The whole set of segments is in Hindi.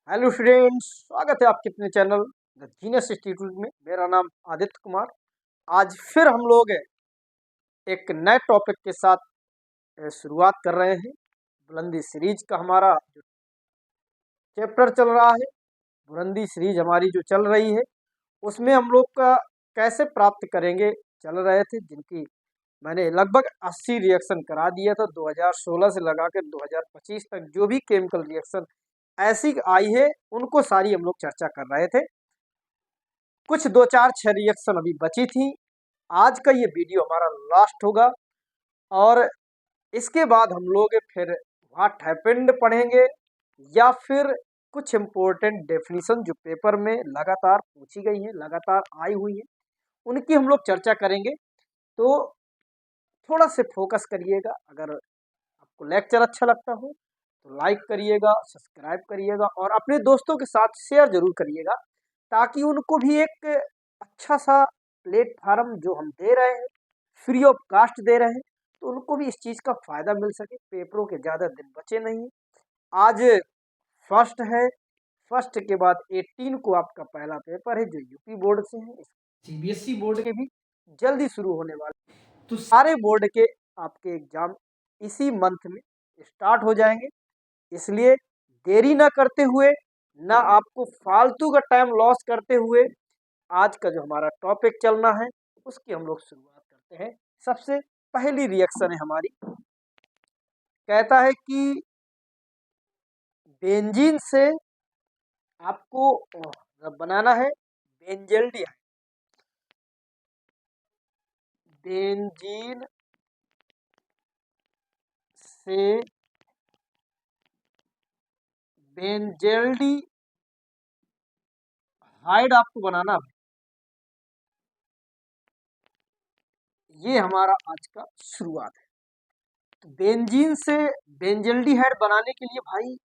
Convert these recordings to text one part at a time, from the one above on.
हेलो फ्रेंड्स, स्वागत है आपके अपने चैनल द जीनियस इंस्टीट्यूट में। मेरा नाम आदित्य कुमार। आज फिर हम लोग एक नए टॉपिक के साथ शुरुआत कर रहे हैं। बुलंदी सीरीज का हमारा जो चैप्टर चल रहा है, बुलंदी सीरीज हमारी जो चल रही है, उसमें हम लोग का कैसे प्राप्त करेंगे चल रहे थे, जिनकी मैंने लगभग 80 रिएक्शन करा दिया था। 2016 से लगा के 2025 तक जो भी केमिकल रिएक्शन ऐसी आई है, उनको सारी हम लोग चर्चा कर रहे थे। कुछ 2 4 6 रिएक्शन अभी बची थी। आज का ये वीडियो हमारा लास्ट होगा और इसके बाद हम लोग फिर व्हाट हैपेंड पढ़ेंगे, या फिर कुछ इम्पोर्टेंट डेफिनेशन जो पेपर में लगातार पूछी गई है, लगातार आई हुई है, उनकी हम लोग चर्चा करेंगे। तो थोड़ा से फोकस करिएगा। अगर आपको लेक्चर अच्छा लगता हो तो लाइक करिएगा, सब्सक्राइब करिएगा और अपने दोस्तों के साथ शेयर जरूर करिएगा, ताकि उनको भी एक अच्छा सा प्लेटफार्म जो हम दे रहे हैं, फ्री ऑफ कास्ट दे रहे हैं, तो उनको भी इस चीज़ का फायदा मिल सके। पेपरों के ज़्यादा दिन बचे नहीं हैं। आज फर्स्ट है, फर्स्ट के बाद 18 को आपका पहला पेपर है जो यूपी बोर्ड से है। सीबीएसई बोर्ड के भी जल्दी शुरू होने वाले, तो सारे बोर्ड के आपके एग्जाम इसी मंथ में स्टार्ट हो जाएंगे। इसलिए देरी ना करते हुए, ना आपको फालतू का टाइम लॉस करते हुए, आज का जो हमारा टॉपिक चलना है उसकी हम लोग शुरुआत करते हैं। सबसे पहली रिएक्शन है हमारी, कहता है कि बेंजीन से आपको बनाना है बेंजल्डिहाइड। बेंजीन से बेंजल्डिहाइड आपको बनाना है। ये हमारा आज का शुरुआत है। तो बेंजीन से बेंजल्डिहाइड बनाने के लिए भाई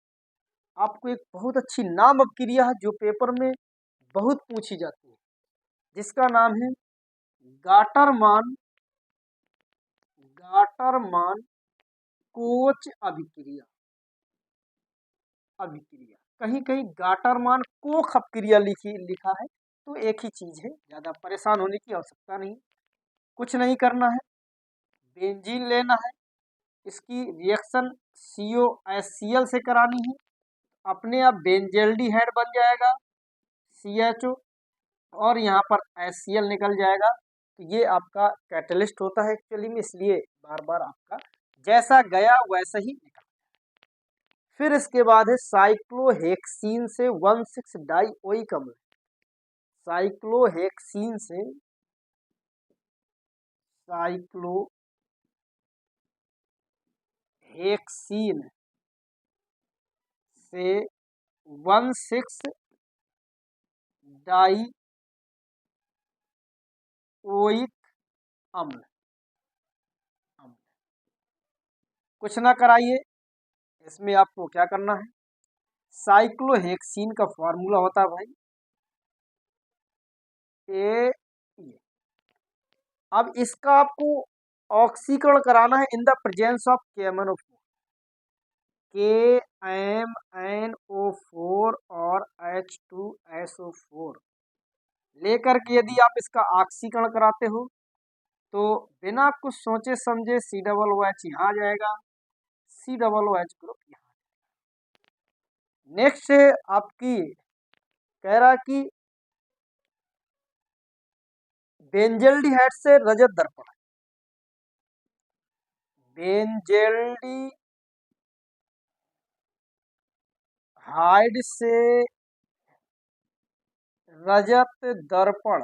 आपको एक बहुत अच्छी नाम क्रिया है जो पेपर में बहुत पूछी जाती है, जिसका नाम है गाटरमान गाटरमान कोच अभिक्रिया। अभिक्रिया कहीं कहीं गाटरमान कोख अभिक्रिया लिखा है, तो एक ही चीज है, ज्यादा परेशान होने की आवश्यकता नहीं। कुछ नहीं करना है, बेंजीन लेना है, इसकी रिएक्शन COHCl से करानी है, अपने आप बेंजल्डिहाइड बन जाएगा CHO, और यहाँ पर HCl निकल जाएगा। तो ये आपका कैटलिस्ट होता है एक्चुअली में, इसलिए बार बार आपका जैसा गया वैसा ही निकल। फिर इसके बाद है साइक्लोहेक्सीन से 1,6 डाइओइक अम्ल। साइक्लोहेक्सीन से साइक्लोहेक्सीन से 1,6 डाइओइक अम्ल। कुछ ना कराइए, इसमें आपको क्या करना है, साइक्लोहेक्सीन का फॉर्मूला होता है भाई ए। अब इसका आपको ऑक्सीकरण कराना है in the presence of KMnO4, KMnO4 और H2SO4 लेकर के यदि आप इसका ऑक्सीकरण कराते हो तो बिना कुछ सोचे समझे COOH यहाँ आ जाएगा, COOH ग्रुप यहाँ। नेक्स्ट आपकी कह रहा कि बेंजल्डिहाइड से रजत दर्पण। बेंजल्डिहाइड से रजत दर्पण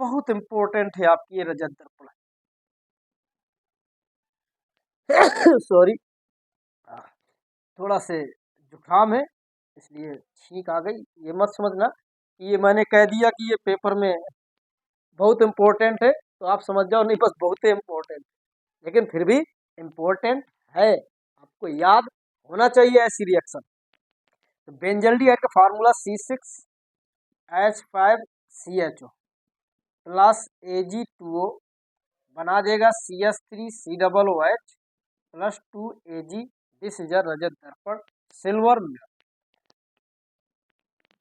बहुत इंपॉर्टेंट है आपकी ये रजत दर्पण। सॉरी, थोड़ा से जुकाम है इसलिए छींक आ गई। ये मत समझना कि ये मैंने कह दिया कि ये पेपर में बहुत इम्पोर्टेंट है तो आप समझ जाओ नहीं, बस बहुत ही इम्पोर्टेंट, लेकिन फिर भी इम्पोर्टेंट है, आपको याद होना चाहिए ऐसी रिएक्शन। तो बेंजल्डिहाइड का फार्मूला C6H5CHO प्लस Ag2O बना देगा CH3COOH plus 2Ag this is a रजत दर्पण सिल्वर मिरर।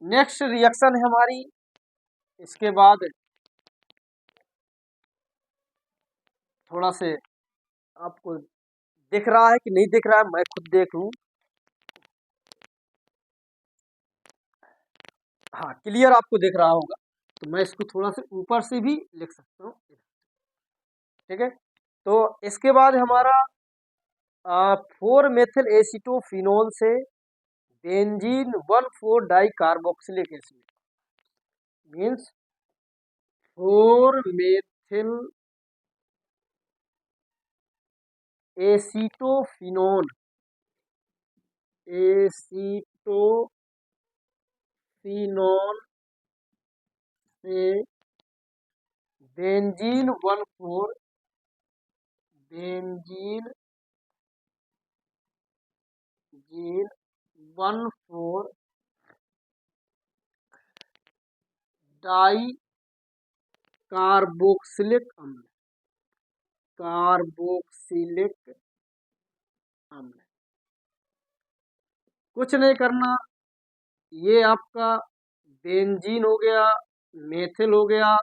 नेक्स्ट रिएक्शन है हमारी, इसके बाद थोड़ा से आपको दिख रहा है कि नहीं दिख रहा है, मैं खुद देख लूं। हाँ, क्लियर आपको दिख रहा होगा, तो मैं इसको थोड़ा से ऊपर से भी लिख सकता हूँ। ठीक है, तो इसके बाद हमारा 4 मेथिल एसीटोफिनोल से benzene 1,4 di carboxylic acid means 4 methyl acetophenol से बेंजीन 1,4 बेंजीन 1,4 डाई कार्बोक्सिलिक अम्ल कुछ नहीं करना, ये आपका बेंजीन हो गया, मेथिल हो गया,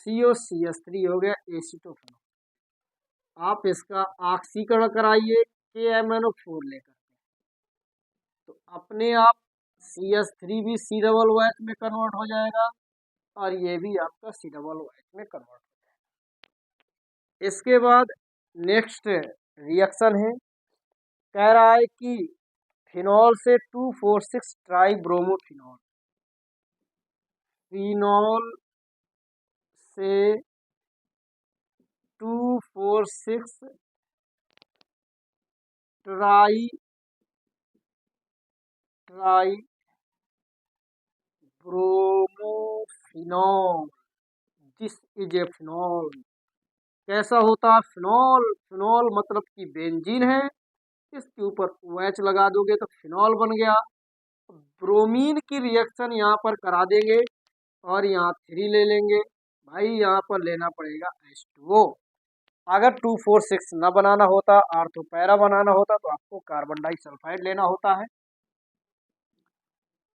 COCH3 हो गया, एसीटोफिनोल। आप इसका ऑक्सीकरण कराइए KMnO4 लेकर, तो अपने आप CH3 भी C OH में कन्वर्ट हो जाएगा और ये भी आपका COOH में कन्वर्ट हो जाएगा। इसके बाद नेक्स्ट रिएक्शन है, कह रहा है कि फिनॉल से 2,4,6 ट्राई ब्रोमोफिनॉल, फिनॉल से 2,4,6 try bromophenol, this is a phenol. कैसा होता है फिनॉल? फिनॉल मतलब कि बेंजीन है, इसके ऊपर OH लगा दोगे तो फिनॉल बन गया। ब्रोमीन की रिएक्शन यहाँ पर करा देंगे और यहाँ 3 ले लेंगे, भाई यहाँ पर लेना पड़ेगा H2O। अगर 2,4,6 न बनाना होता, आर्थोपैरा बनाना होता, तो आपको कार्बन डाइसल्फाइड लेना होता है।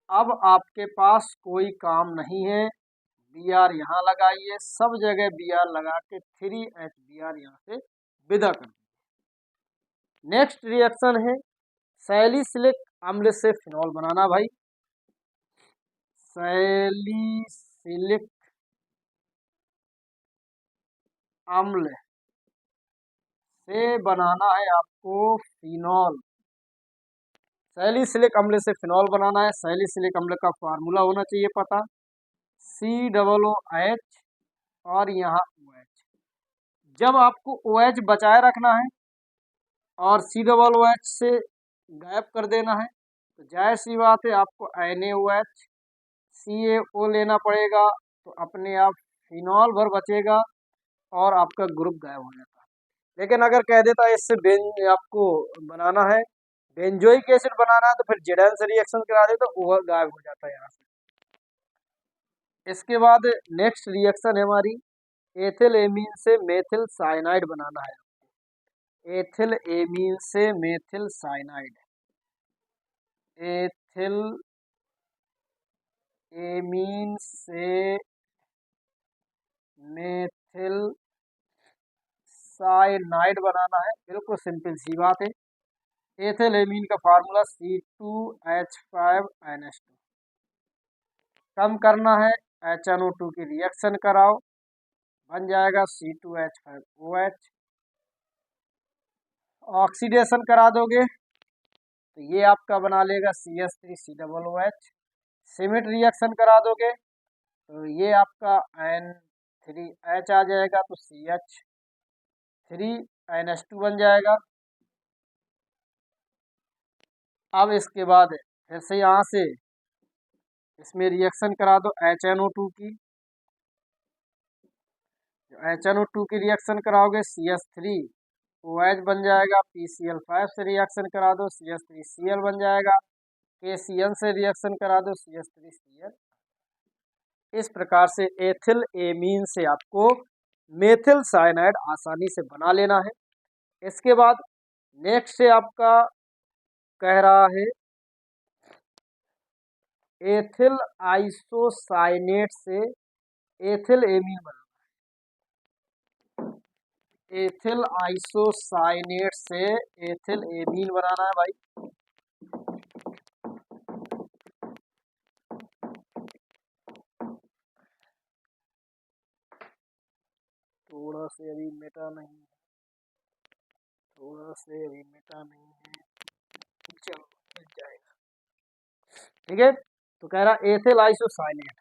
अब आपके पास कोई काम नहीं है, Br यहाँ लगाइए, सब जगह Br लगा के 3HBr यहाँ से विदा कर दीजिए। नेक्स्ट रिएक्शन है सैलिसिलिक अम्ल से फिनॉल बनाना। भाई सैलिसिलिक अम्ल से बनाना है आपको फिनॉल, सैलिसिलिक अम्ल से फिनॉल बनाना है। सैलिसिलिक अम्ल का फार्मूला होना चाहिए पता, COOH और यहाँ OH। जब आपको OH बचाए रखना है और COOH से गायब कर देना है, तो जाहिर सी बात है आपको NaOH CaO लेना पड़ेगा, तो अपने आप फिनॉल भर बचेगा और आपका ग्रुप गायब हो जाता है। लेकिन अगर कह देता है इससे आपको बनाना है बेंजोइक एसिड बनाना है, तो फिर जेडन से रिएक्शन करा दे तो वो गायब हो जाता है यहाँ से। इसके बाद नेक्स्ट रिएक्शन है हमारी एथिल एमीन से मेथिल साइनाइड बनाना है। एथिल एमीन से मेथिल साइनाइड, एथिल एमीन से मेथिल साइनाइड बनाना है, बिल्कुल सिंपल सी बात है। एथिल एमीन का फार्मूला C2H5NH2, कम करना है HNO2 की रिएक्शन कराओ, बन जाएगा C2H5OH। ऑक्सीडेशन करा दोगे तो ये आपका बना लेगा CH3COOH। सिमिट रिएक्शन करा दोगे तो ये आपका N3H आ जाएगा, तो CH3NH2 बन जाएगा। अब इसके बाद फिर से यहाँ से इसमें रिएक्शन करा दो HNO2 की, HNO2 की रिएक्शन कराओगे CH3OH बन जाएगा, PCl5 से रिएक्शन करा दो CH3Cl बन जाएगा, KCl से रिएक्शन करा दो CH3Cl। इस प्रकार से एथिल एमीन से आपको मेथिल साइनाइड आसानी से बना लेना है। इसके बाद नेक्स्ट है आपका कह रहा है एथिल आइसोसाइनेट से एथिल एमीन बना, एथिल आइसोसाइनेट से एथिल एमीन बनाना है भाई। थोड़ा से अभी मिटा नहीं है, थोड़ा से अभी मिटा नहीं है, चलो मिल जाएगा। ठीक है, तो कह रहा एथिल आइसोसाइनेट,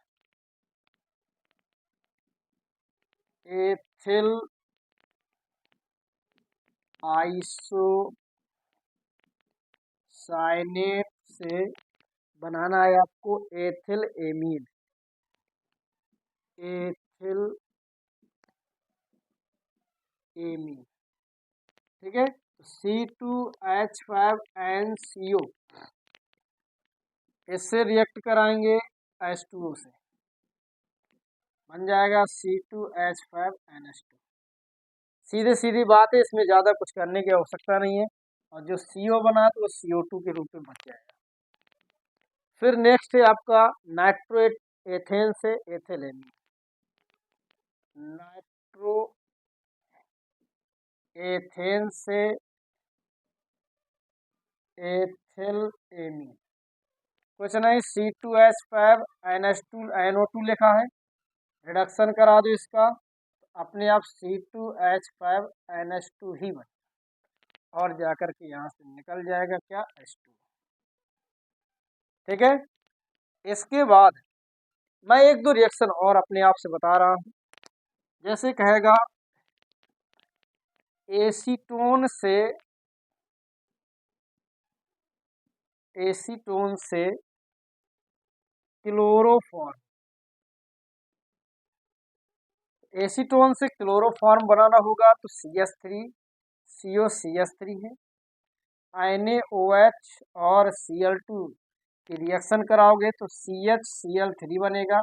एथिल आइसोसाइनेट से बनाना है आपको एथिल एमीन, एथिल एमीन। ठीक है, C2H5NCO इससे रिएक्ट कराएंगे H2O से, बन जाएगा C2H5NH2। सीधे सीधी बात है, इसमें ज़्यादा कुछ करने की आवश्यकता नहीं है, और जो CO बना तो वो CO2 के रूप में बच जाएगा। फिर नेक्स्ट है आपका नाइट्रोएट एथेन से एथिल एमीन, नाइट्रो एथेन से एथिल एमीन, कुछ नहीं C2H5NH2NO2 लिखा है, रिडक्शन करा दो इसका, अपने आप C2H5NH2 ही बन, और जाकर के यहाँ से निकल जाएगा क्या H2। ठीक है, इसके बाद मैं एक दो रिएक्शन और अपने आप से बता रहा हूँ, जैसे कहेगा एसीटोन से क्लोरोफॉर्म, एसीटोन से क्लोरोफॉर्म बनाना होगा तो CH3COCH3 है, NaOH और Cl2 की रिएक्शन कराओगे तो CHCl3 बनेगा,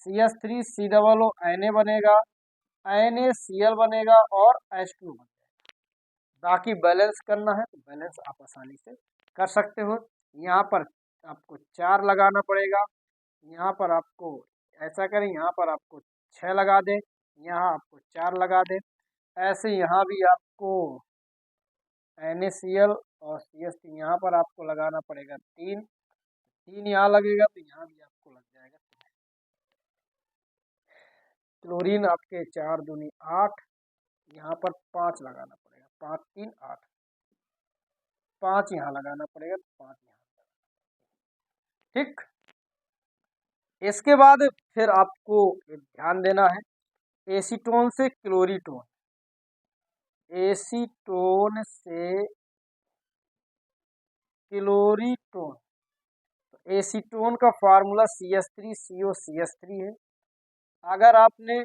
CH3COO Na बनेगा, NaCl बनेगा और H2 बनेगा। बाकी बैलेंस करना है तो बैलेंस आप आसानी से कर सकते हो। यहाँ पर आपको 4 लगाना पड़ेगा, यहाँ पर आपको ऐसा करें, यहाँ पर आपको 6 लगा दें, यहाँ आपको 4 लगा दें, ऐसे यहाँ भी आपको NaCl और CH3 यहाँ पर आपको लगाना पड़ेगा 3, 3 यहाँ लगेगा तो यहाँ भी आपको लग जाएगा 3। क्लोरीन आपके 4 दूनी 8, यहाँ पर 5 लगाना पड़ेगा, 5 3 8, 5 यहाँ लगाना पड़ेगा तो 5 यहाँ। ठीक, इसके बाद फिर आपको ध्यान देना है एसीटोन से क्लोरीटोन, एसीटोन से क्लोरीटोन, तो एसीटोन का फार्मूला CH3COCH3 है। अगर आपने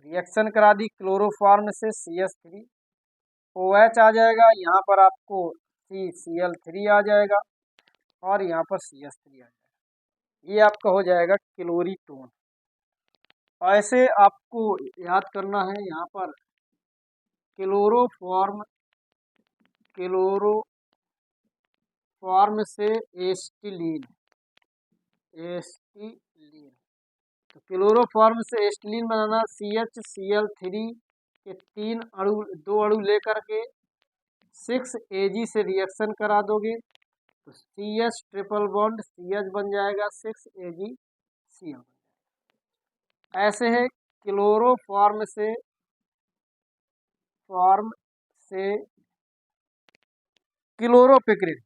रिएक्शन करा दी क्लोरोफॉर्म से CH3OH आ जाएगा, यहाँ पर आपको CCl3 आ जाएगा और यहाँ पर CH3 आ जाएगा, ये आपका हो जाएगा क्लोरीटोन। ऐसे आपको याद करना है, यहाँ पर क्लोरोफॉर्म से एस्टिलीन, तो क्लोरोफॉर्म से एस्टिलीन बनाना, CHCl3 के 2 अणु लेकर के 6Ag से रिएक्शन करा दोगे तो CH ट्रिपल बॉन्ड CH बन जाएगा, 6AgCl। ऐसे है क्लोरोफॉर्म से क्लोरोपिक्रिन,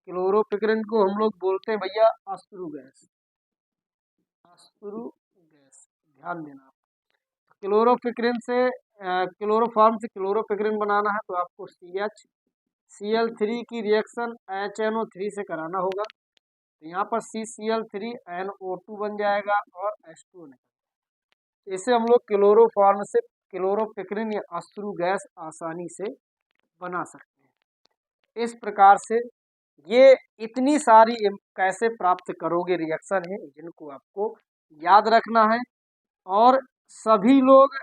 क्लोरोपिक्रिन को हम लोग बोलते हैं भैया अश्रु गैस, ध्यान देना। क्लोरोपिक्रिन से क्लोरोफॉर्म से क्लोरोपिक्रिन बनाना है तो आपको CHCl3 की रिएक्शन HNO3 से कराना होगा, तो यहाँ पर CCl3NO2 बन जाएगा और H2O निकल। इसे हम लोग क्लोरोफॉर्म से क्लोरोपिक्रिन या अश्रु गैस आसानी से बना सकते हैं। इस प्रकार से ये इतनी सारी कैसे प्राप्त करोगे रिएक्शन है जिनको आपको याद रखना है, और सभी लोग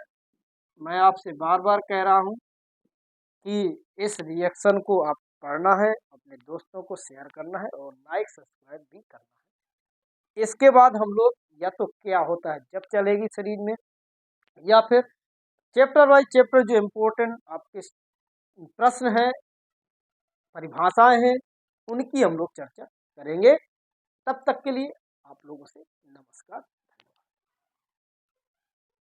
मैं आपसे बार बार कह रहा हूँ कि इस रिएक्शन को आप पढ़ना है, अपने दोस्तों को शेयर करना है और लाइक सब्सक्राइब भी करना है। इसके बाद हम लोग या तो क्या होता है जब चलेगी शरीर में, या फिर चैप्टर वाइज चैप्टर जो इम्पोर्टेंट आपके प्रश्न हैं, परिभाषाएं हैं, उनकी हम लोग चर्चा करेंगे। तब तक के लिए आप लोगों से नमस्कार।